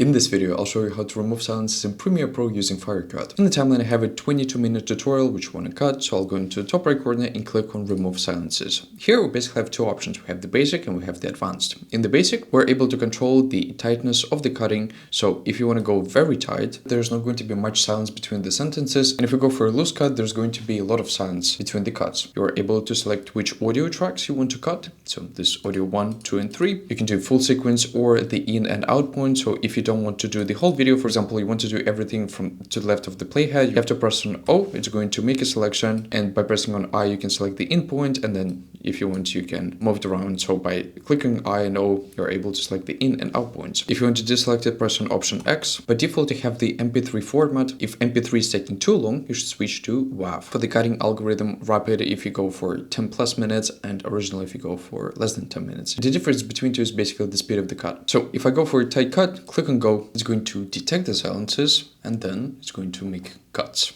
In this video, I'll show you how to remove silences in Premiere Pro using FireCut. In the timeline, I have a 22-minute tutorial which I want to cut, so I'll go into the top right corner and click on Remove Silences. Here we basically have two options. We have the basic and we have the advanced. In the basic, we're able to control the tightness of the cutting, so if you want to go very tight, there's not going to be much silence between the sentences, and if you go for a loose cut, there's going to be a lot of silence between the cuts. You're able to select which audio tracks you want to cut, so this audio 1, 2, and 3. You can do full sequence or the in and out point, so if you don't want to do the whole video, for example, you want to do everything from to the left of the playhead, you have to press on O, it's going to make a selection, and by pressing on I, you can select the in point, and then if you want, you can move it around. So by clicking I and O, you're able to select the in and out points. If you want to deselect it, press on Option X. By default, you have the MP3 format. If MP3 is taking too long, you should switch to WAV. For the cutting algorithm, rapid if you go for 10 plus minutes, and original if you go for less than 10 minutes. The difference between two is basically the speed of the cut. So if I go for a tight cut, click on Go, it's going to detect the silences, and then it's going to make cuts.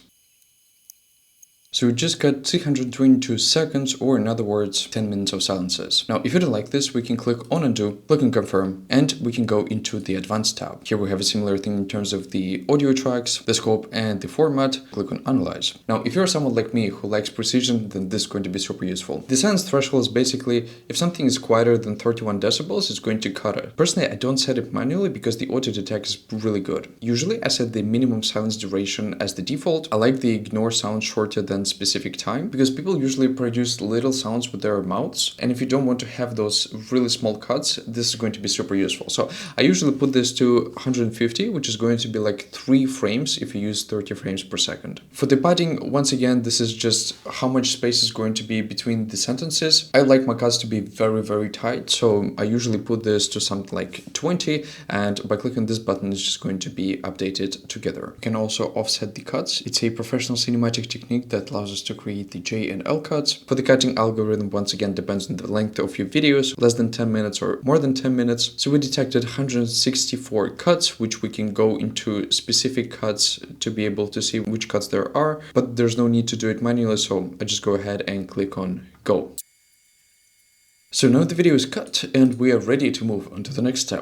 So we just got 322 seconds, or in other words, 10 minutes of silences. Now, if you don't like this, we can click on Undo, click on Confirm, and we can go into the Advanced tab. Here we have a similar thing in terms of the audio tracks, the scope, and the format. Click on Analyze. Now, if you're someone like me who likes precision, then this is going to be super useful. The silence threshold is basically, if something is quieter than 31 decibels, it's going to cut it. Personally, I don't set it manually because the auto detect is really good. Usually, I set the minimum silence duration as the default. I like the ignore sound shorter than specific time because people usually produce little sounds with their mouths, and if you don't want to have those really small cuts, this is going to be super useful. So I usually put this to 150, which is going to be like 3 frames if you use 30 frames per second. For the padding, once again, this is just how much space is going to be between the sentences. I like my cuts to be very tight, so I usually put this to something like 20, and by clicking this button, it's just going to be updated together. You can also offset the cuts. It's a professional cinematic technique that allows us to create the J and L cuts. For the cutting algorithm, once again, depends on the length of your videos, less than 10 minutes or more than 10 minutes. So we detected 164 cuts, which we can go into specific cuts to be able to see which cuts there are, but there's no need to do it manually, so I just go ahead and click on Go. So now the video is cut and we are ready to move on to the next step.